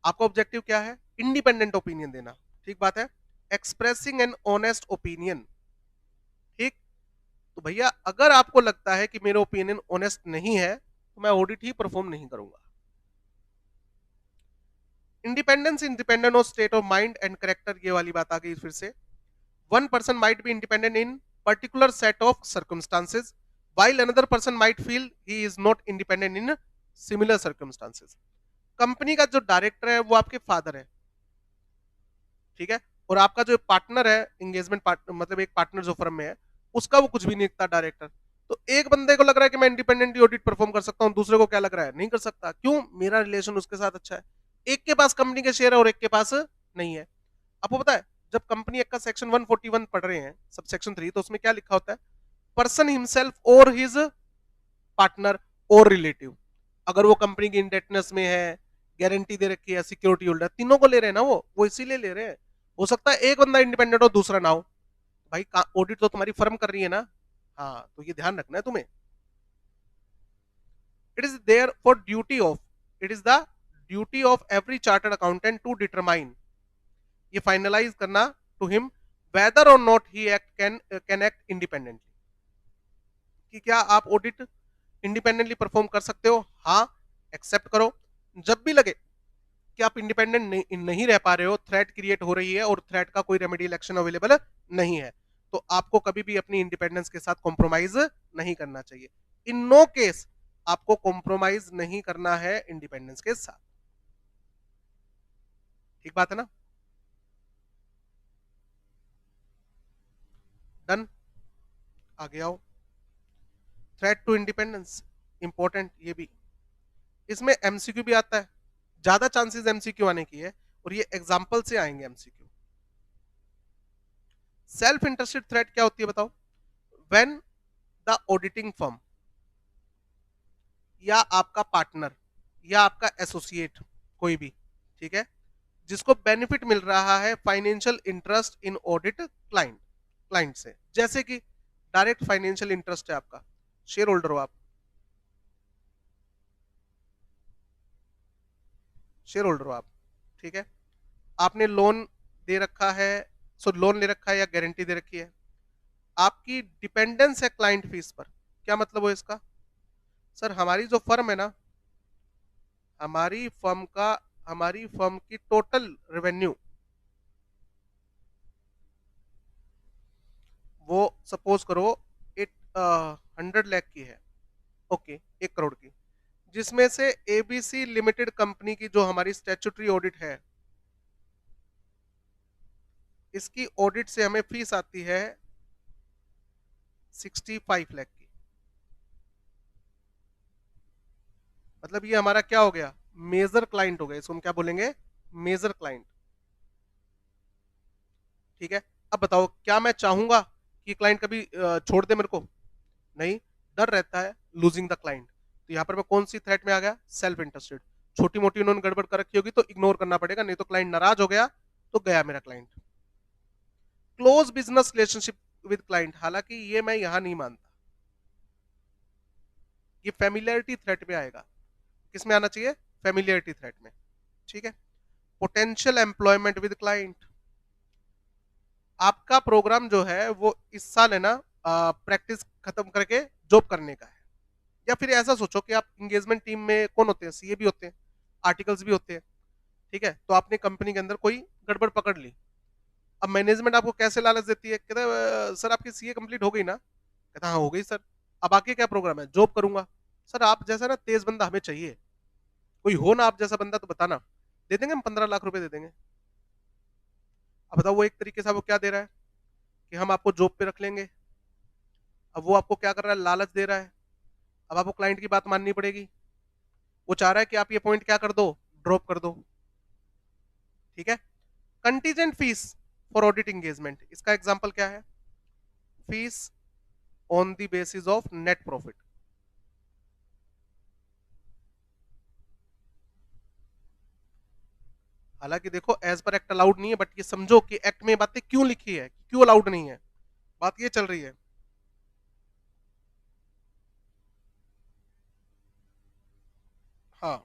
S1: आपका ऑब्जेक्टिव क्या है? इंडिपेंडेंट ओपिनियन देना. ठीक बात है. Expressing an honest opinion. ठीक. तो भैया अगर आपको लगता है कि मेरा ओपिनियन ऑनेस्ट नहीं है तो मैं ऑडिट ही परफॉर्म नहीं करूंगा. Independence independent of state of mind and character, ये वाली बात आ गई फिर से. One person might be independent in particular set of circumstances while another person might feel he is not independent in similar circumstances. Company का जो director है वो आपके फादर है, ठीक है, और आपका जो पार्टनर है, एंगेजमेंट पार्टनर मतलब एक पार्टनर जो फर्म में है, उसका वो कुछ भी नहीं लिखता डायरेक्टर. तो एक बंदे को लग रहा है कि मैं इंडिपेंडेंटली ऑडिट परफॉर्म कर सकता हूं, दूसरे को क्या लग रहा है? नहीं कर सकता. क्यों? मेरा रिलेशन उसके साथ अच्छा है. एक के पास कंपनी के शेयर है और एक के पास नहीं है. आपको पता है जब कंपनी एक्ट का सेक्शन 141 पढ़ रहे हैं सब सेक्शन 3, तो उसमें क्या लिखा होता है? पर्सन हिमसेल्फ और हिज पार्टनर और रिलेटिव. अगर वो कंपनी की इंडेटनेस में है, गारंटी दे रखी है, सिक्योरिटी होल्डर, तीनों को ले रहे हैं ना, वो इसीलिए ले रहे हैं. हो सकता है एक बंदा इंडिपेंडेंट हो दूसरा ना हो. भाई ऑडिट तो तुम्हारी फर्म कर रही है ना. हाँ, तो ये ध्यान रखना है तुम्हें. It is there for duty of it is the duty of every chartered accountant to determine, ये फाइनलाइज करना to him whether or not he can act independently, कि क्या आप ऑडिट इंडिपेंडेंटली परफॉर्म कर सकते हो. हाँ, एक्सेप्ट करो. जब भी लगे कि आप इंडिपेंडेंट नहीं रह पा रहे हो, थ्रेट क्रिएट हो रही है और थ्रेट का कोई रेमेडियल एक्शन अवेलेबल नहीं है, तो आपको कभी भी अपनी इंडिपेंडेंस के साथ कॉम्प्रोमाइज नहीं करना चाहिए. इन नो केस आपको कॉम्प्रोमाइज नहीं करना है इंडिपेंडेंस के साथ. ठीक बात है ना. डन. आगे आओ. थ्रेट टू इंडिपेंडेंस इंपॉर्टेंट, ये भी इसमें एमसीक्यू भी आता है. ज्यादा चांसेस एमसीक्यू आने की है और ये एग्जांपल से आएंगे एमसीक्यू. सेल्फ इंटरेस्टेड थ्रेट क्या होती है बताओ? व्हेन द ऑडिटिंग फर्म या आपका पार्टनर या आपका एसोसिएट कोई भी, ठीक है, जिसको बेनिफिट मिल रहा है financial interest in audit client से, जैसे कि डायरेक्ट फाइनेंशियल इंटरेस्ट है आपका, शेयर होल्डर हो आप, ठीक है, आपने लोन दे रखा है, लोन ले रखा है या गारंटी दे रखी है, आपकी डिपेंडेंस है क्लाइंट फीस पर. क्या मतलब हो इसका? सर हमारी जो फर्म है ना, हमारी फर्म की टोटल रेवेन्यू वो सपोज करो 100 लाख की है. ओके, 1 करोड़ की, जिसमें से एबीसी लिमिटेड कंपनी की जो हमारी स्टैट्यूटरी ऑडिट है, इसकी ऑडिट से हमें फीस आती है 65 लाख की। मतलब ये हमारा क्या हो गया, मेजर क्लाइंट हो गया, इसको हम क्या बोलेंगे, मेजर क्लाइंट। ठीक है। अब बताओ, क्या मैं चाहूंगा कि क्लाइंट कभी छोड़ दे मेरे को? नहीं, डर रहता है लूजिंग द क्लाइंट। तो यहाँ पर मैं कौन सी थ्रेट में आ गया, सेल्फ इंटरेस्टेड। छोटी मोटी उन्होंने गड़बड़ कर रखी होगी तो इग्नोर करना पड़ेगा, नहीं तो क्लाइंट नाराज हो गया तो गया मेरा client. Close business relationship with client, हालांकि ये मैं यहां नहीं मानता, ये फेमिलियरिटी थ्रेट में आएगा। किस में आना चाहिए, फेमिलियरिटी थ्रेट में। ठीक है। पोटेंशियल एम्प्लॉयमेंट विद क्लाइंट, आपका प्रोग्राम जो है वो इस साल है ना प्रैक्टिस खत्म करके जॉब करने का है। या फिर ऐसा सोचो कि आप इंगेजमेंट टीम में कौन होते हैं, सीए भी होते हैं, आर्टिकल्स भी होते हैं। ठीक है। तो आपने कंपनी के अंदर कोई गड़बड़ पकड़ ली। अब मैनेजमेंट आपको कैसे लालच देती है, कहता है सर आपकी सीए कंप्लीट हो गई ना, कहता हाँ हो गई सर, अब आगे क्या प्रोग्राम है, जॉब करूंगा। सर आप जैसा ना तेज बंदा हमें चाहिए, कोई हो ना आप जैसा बंदा तो बताना, दे देंगे हम 15 लाख रुपए दे देंगे। अब बताओ, वो एक तरीके से वो क्या दे रहा है कि हम आपको जॉब पे रख लेंगे। अब वो आपको क्या कर रहा है, लालच दे रहा है। अब आपको क्लाइंट की बात माननी पड़ेगी, वो चाह रहा है कि आप ये पॉइंट क्या कर दो, ड्रॉप कर दो। ठीक है। Contingent fees for audit engagement, इसका एग्जांपल क्या है, fees on the basis of net profit. हालांकि देखो एज पर एक्ट अलाउड नहीं है, बट ये समझो कि एक्ट में बातें क्यों लिखी है, क्यों अलाउड नहीं है, बात ये चल रही है। हाँ।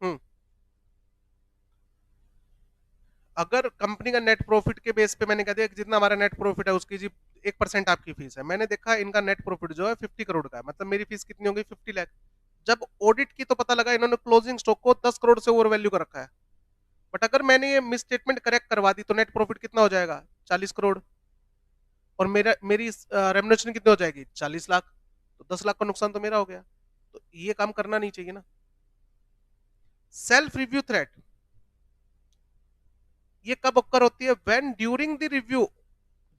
S1: हम्म। अगर कंपनी का नेट प्रॉफिट के बेस पे मैंने कह दिया कि जितना हमारा नेट प्रॉफिट है उसकी जी 1% आपकी फीस है, मैंने देखा इनका नेट प्रॉफिट जो है 50 करोड़ का है, मतलब मेरी फीस कितनी होगी, 50 लाख। जब ऑडिट की तो पता लगा इन्होंने क्लोजिंग स्टॉक को 10 करोड़ से ओवर वैल्यू कर रखा है। बट अगर मैंने ये मिस स्टेटमेंट करेक्ट करवा दी तो नेट प्रॉफिट कितना हो जाएगा, 40 करोड़। और मेरी रेमुनेशन कितनी हो जाएगी, 40 लाख। तो 10 लाख का नुकसान तो मेरा हो गया। तो ये काम करना नहीं चाहिए ना। सेल्फ रिव्यू थ्रेट, ये कब अक्कर होती है, when during the review,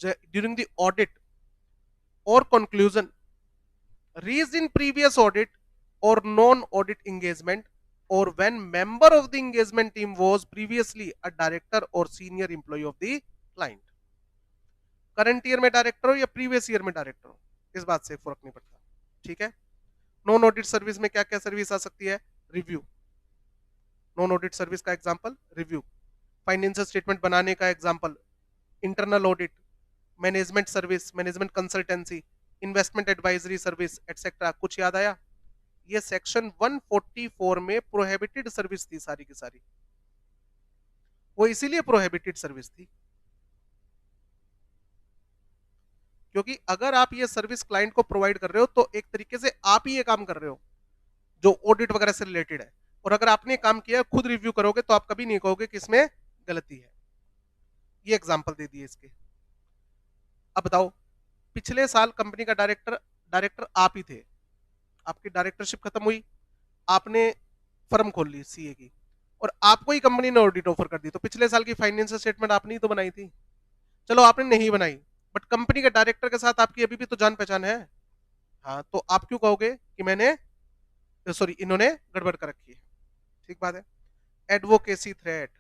S1: during the audit और conclusion reached in previous audit or non-audit engagement, or when member of the engagement team was previously a director or senior employee of the client। Current year में director हो या previous year में director हो, इस बात से फर्क नहीं पड़ता। ठीक है। नॉन ऑडिट सर्विस में क्या क्या सर्विस आ सकती है, रिव्यू। नॉन ऑडिट सर्विस का एग्जांपल रिव्यू, फाइनेंशियल स्टेटमेंट बनाने का example internal audit, management service, management consultancy, investment advisory service etcetera. कुछ याद आया? ये सेक्शन 144 में प्रोहिबिटेड सर्विस थी सारी की सारी, वो इसीलिए प्रोहिबिटेड सर्विस थी क्योंकि अगर आप ये सर्विस क्लाइंट को प्रोवाइड कर रहे हो तो एक तरीके से आप ही ये काम कर रहे हो जो ऑडिट वगैरह से रिलेटेड है। और अगर आपने काम किया खुद रिव्यू करोगे तो आप कभी नहीं कहोगे कि इसमें गलती है। ये एग्जांपल दे दिए इसके। अब बताओ, पिछले साल कंपनी का डायरेक्टर डायरेक्टर आप ही थे, आपकी डायरेक्टरशिप खत्म हुई, आपने फर्म खोल ली सीए की, और आपको ही कंपनी ने ऑडिट ऑफर कर दी, तो पिछले साल की फाइनेंशियल स्टेटमेंट आपने ही तो बनाई थी। चलो आपने नहीं बनाई, बट कंपनी के डायरेक्टर के साथ आपकी अभी भी तो जान पहचान है। हाँ, तो आप क्यों कहोगे कि मैंने, सॉरी, इन्होंने गड़बड़ कर रखी है। ठीक बात है। Advocacy threat,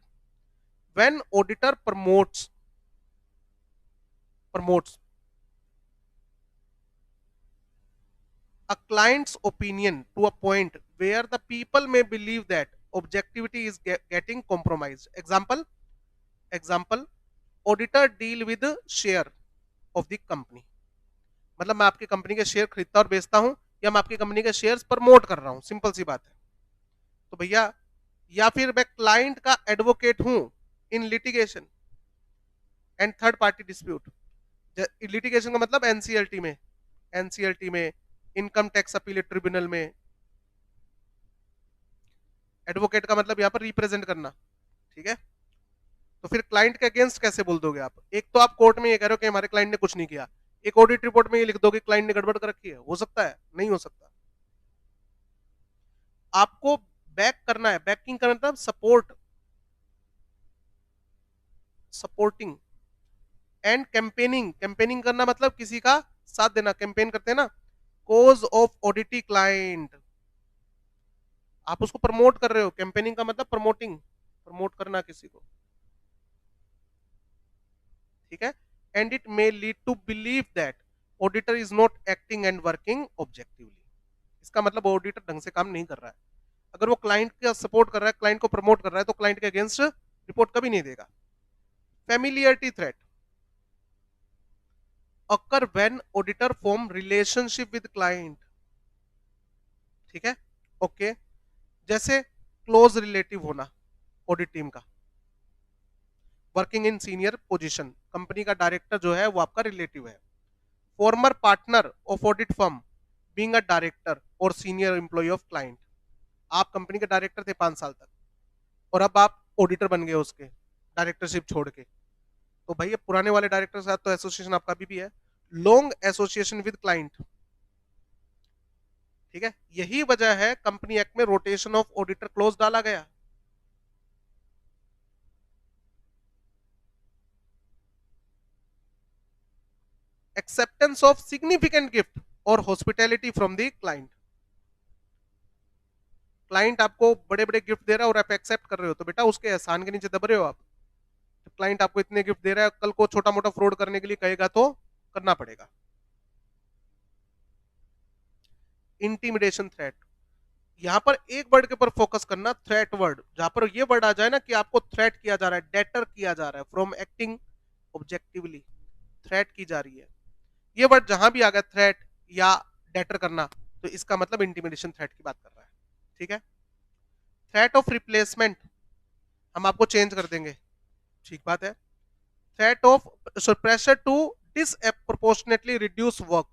S1: when auditor promotes a client's opinion to a point where the people may believe that objectivity is getting compromised। Example, auditor deal with the share of the company, मतलब मैं आपकी कंपनी के share खरीदता और बेचता हूं, या मैं आपकी कंपनी के शेयर्स प्रमोट कर रहा हूं, सिंपल सी बात है। तो भैया, या फिर मैं क्लाइंट का एडवोकेट हूं in litigation, and third party dispute, litigation का मतलब एनसीएलटी में, इनकम टैक्स अपीलेट ट्रिब्यूनल में। एडवोकेट का मतलब यहाँ पर रिप्रेजेंट करना, ठीक है। तो फिर क्लाइंट के अगेंस्ट कैसे बोल दोगे आप? एक तो आप कोर्ट में ये कह रहे हो कि हमारे क्लाइंट ने कुछ नहीं किया, एक ऑडिट रिपोर्ट में ये लिख दो कि क्लाइंट ने गड़बड़ कर रखी है, हो सकता है? नहीं हो सकता। आपको बैक करना है, बैकिंग करना मतलब सपोर्टिंग एंड कैंपेनिंग। कैंपेनिंग करना मतलब किसी का साथ देना, कैंपेन करते हैं ना। कोज ऑफ ऑडिटी क्लाइंट, आप उसको प्रमोट कर रहे हो। कैंपेनिंग का मतलब प्रमोटिंग, प्रमोट करना किसी को, ठीक है। And it may lead to believe that auditor is not acting and working objectively. इसका मतलब ऑडिटर ढंग से काम नहीं कर रहा है। अगर वो क्लाइंट का सपोर्ट कर रहा है, क्लाइंट को प्रमोट कर रहा है, तो क्लाइंट के अगेंस्ट रिपोर्ट कभी नहीं देगा। Familiarity threat occur when auditor form relationship with client, ठीक है, ओके। जैसे क्लोज रिलेटिव होना ऑडिट टीम का, working in senior position, company का डायरेक्टर जो है वो आपका रिलेटिव है। Farmer partner of audit firm being a director और सीनियर एम्प्लॉय ऑफ क्लाइंट, आप कंपनी के डायरेक्टर थे 5 साल तक और अब आप ऑडिटर बन गए उसके डायरेक्टरशिप छोड़ के, तो भाई पुराने वाले डायरेक्टर के साथ तो एसोसिएशन आपका भी है। लॉन्ग एसोसिएशन विद क्लाइंट, ठीक है, यही वजह है कंपनी एक्ट में रोटेशन ऑफ ऑडिटर क्लोज डाला गया। एक्सेप्टेंस ऑफ सिग्निफिकेंट गिफ्ट और hospitality from the client, client आपको बड़े बड़े गिफ्ट दे रहा है और आप एक्सेप्ट कर रहे हो, तो बेटा उसके एहसान के नीचे दब रहे हो आप। तो क्लाइंट आपको इतने गिफ्ट दे रहा है, कल को छोटा मोटा फ्रॉड करने के लिए कहेगा तो करना पड़ेगा। इंटिमिडेशन थ्रेट, यहां पर एक वर्ड के ऊपर फोकस करना, थ्रेट वर्ड। जहां पर ये वर्ड आ जाए ना कि आपको थ्रेट किया जा रहा है, डेटर किया जा रहा है फ्रॉम एक्टिंग ऑब्जेक्टिवली, थ्रेट की जा रही है, ये वर्ड जहां भी आ गया, थ्रेट या डेटर करना, तो इसका मतलब इंटिमिडेशन थ्रेट की बात कर रहा है, ठीक है। थ्रेट ऑफ रिप्लेसमेंट, हम आपको चेंज कर देंगे, ठीक बात है। Threat of pressure to disproportionately reduce work,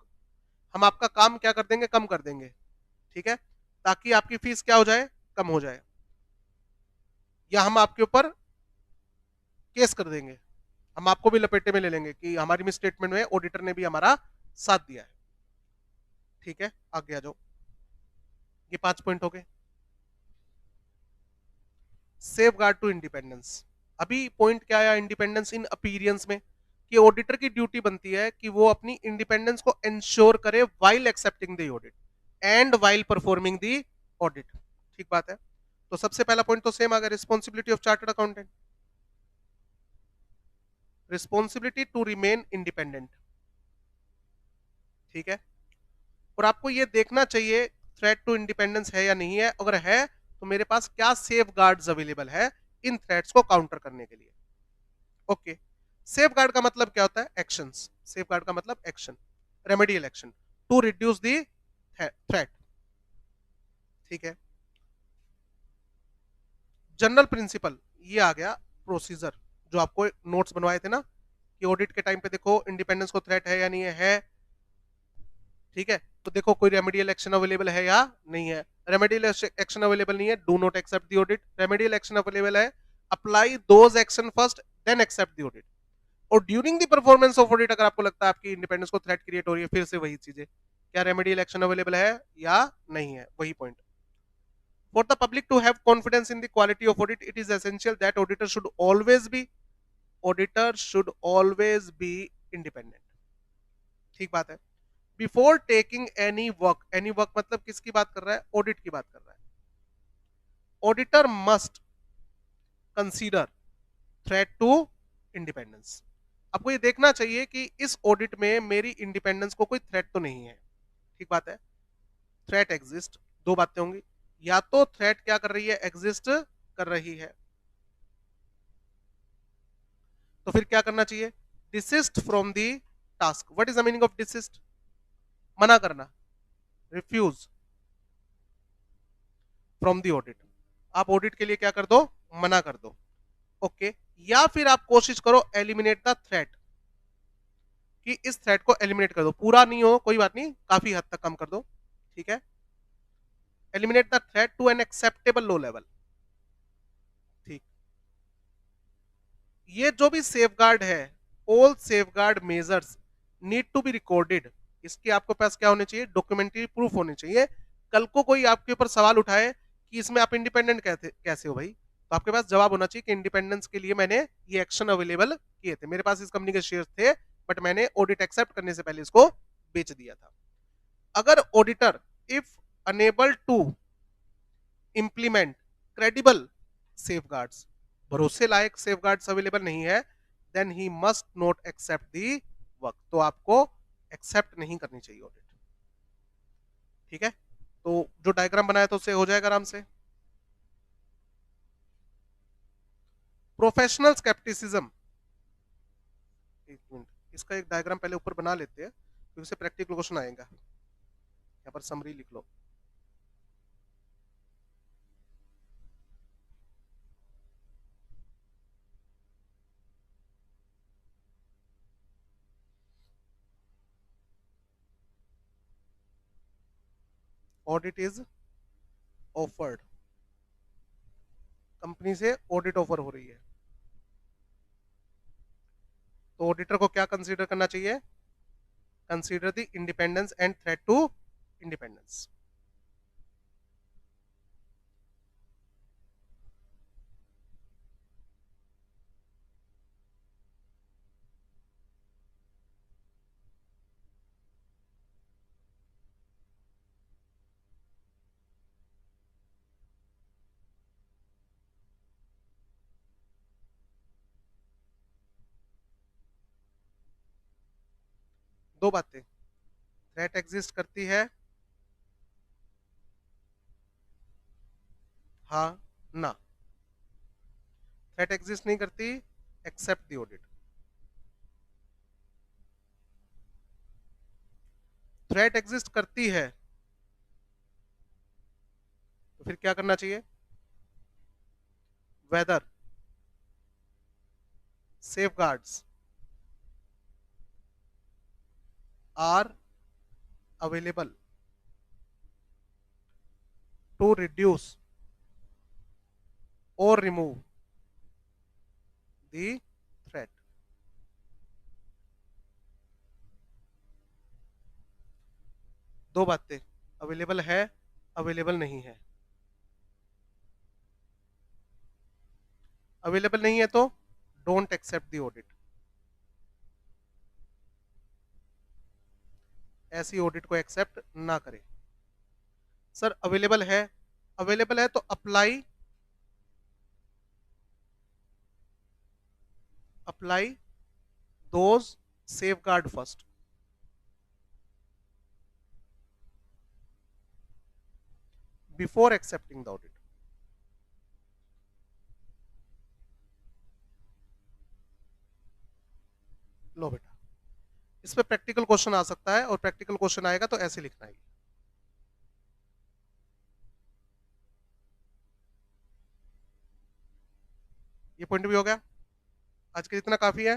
S1: हम आपका काम क्या कर देंगे, कम कर देंगे, ठीक है, ताकि आपकी फीस क्या हो जाए, कम हो जाए, या हम आपके ऊपर केस कर देंगे, हम आपको भी लपेटे में ले लेंगे कि हमारी मिस स्टेटमेंट में ऑडिटर ने भी हमारा साथ दिया है, ठीक है। आगे आ जाओ, ये 5 पॉइंट हो गए। सेफ गार्ड टू इंडिपेंडेंस, अभी पॉइंट क्या आया इंडिपेंडेंस इन अपीयरेंस में, कि ऑडिटर की ड्यूटी बनती है कि वो अपनी इंडिपेंडेंस को इंश्योर करे while accepting the audit and while performing the audit, ठीक बात है। तो सबसे पहला पॉइंट तो सेम आ गया, responsibility of chartered accountant, responsibility to remain independent, ठीक है। और आपको ये देखना चाहिए थ्रेट टू इंडिपेंडेंस है या नहीं है, अगर है तो मेरे पास क्या सेफ गार्ड्स अवेलेबल है इन थ्रेट्स को काउंटर करने के लिए, ओके। सेफ गार्ड का मतलब क्या होता है, एक्शंस, सेफ गार्ड का मतलब action, remedial action to reduce the threat, ठीक है। जनरल प्रिंसिपल, ये आ गया प्रोसीजर, जो आपको नोट्स बनवाए थे ना कि ऑडिट के टाइम पे देखो इंडिपेंडेंस को थ्रेट है या नहीं है, ठीक है। तो देखो कोई रेमेडियल एक्शन अवेलेबल है या नहीं है, रेमेडियल एक्शन अवेलेबल नहीं है, do not accept the audit. Remedial action available है, apply those action first then accept the audit. और during the performance of audit अगर आपको लगता है आपकी इंडिपेंडेंस को थ्रेट क्रिएट हो रही है, फिर से वही चीजें, क्या रेमेडियल एक्शन अवेलेबल है या नहीं है, वही point. For the public to have confidence in the quality of audit, it is essential that auditor should always be independent, ठीक बात है। बिफोर टेकिंग एनी वर्क मतलब किसकी बात कर रहा है, ऑडिट की बात कर रहा है। Auditor must consider threat to independence, आपको ये देखना चाहिए कि इस ऑडिट में मेरी इंडिपेंडेंस को कोई थ्रेट तो नहीं है, ठीक बात है। थ्रेट एग्जिस्ट, दो बातें होंगी, या तो थ्रेट क्या कर रही है, एग्जिस्ट कर रही है, तो फिर क्या करना चाहिए, desist from the task. What is the meaning of desist, मना करना, रिफ्यूज फ्रॉम दी ऑडिट, आप ऑडिट के लिए क्या कर दो, मना कर दो, ओके। या फिर आप कोशिश करो एलिमिनेट द थ्रेट, कि इस थ्रेट को एलिमिनेट कर दो, पूरा नहीं हो कोई बात नहीं, काफी हद तक कम कर दो, ठीक है। Eliminate the threat to an acceptable low level, ठीक। ये जो भी सेफगार्ड है, all safeguard measures need to be recorded, इसके आपके पास क्या होने चाहिए, डॉक्यूमेंट्री प्रूफ होने चाहिए। कल को कोई आपके ऊपर सवाल उठाए कि इसमें आप इंडिपेंडेंट कैसे हो भाई, तो आपके पास जवाब होना चाहिए कि इंडिपेंडेंस के लिए मैंने ये एक्शन अवेलेबल किए थे, मेरे पास इस कंपनी के शेयर थे, बट मैंने ऑडिट एक्सेप्ट करने से पहले इसको बेच दिया था। अगर auditor if unable to implement credible safeguards, भरोसे लायक सेफगार्ड्स अवेलेबल नहीं है, then he must not accept the work, तो आपको एक्सेप्ट नहीं करनी चाहिए ऑडिट, ठीक है। तो जो डायग्राम बनाया था उससे हो जाएगा आराम से। प्रोफेशनल स्केप्टिसिज्म, एक मिनट इसका एक डायग्राम पहले ऊपर बना लेते हैं, फिर उसे प्रैक्टिकल क्वेश्चन आएगा। यहाँ पर समरी लिख लो। ऑडिट इज ऑफर्ड, कंपनी से ऑडिट ऑफर हो रही है, तो ऑडिटर को क्या कंसीडर करना चाहिए, consider the independence and threat to independence. दो बातें, थ्रेट एग्जिस्ट करती है, हाँ ना, थ्रेट एग्जिस्ट नहीं करती, accept the audit. Threat exist करती है तो फिर क्या करना चाहिए, whether safeguards are available to reduce or remove the threat. दो बातें, अवेलेबल है, अवेलेबल नहीं है। अवेलेबल नहीं है तो डोंट एक्सेप्ट द ऑडिट, ऐसी ऑडिट को एक्सेप्ट ना करें। सर अवेलेबल है तो apply those safeguard first, before accepting the audit. लो बेटा, इस पे प्रैक्टिकल क्वेश्चन आ सकता है, और प्रैक्टिकल क्वेश्चन आएगा तो ऐसे लिखना है। ये पॉइंट भी हो गया, आज के लिए इतना काफी है।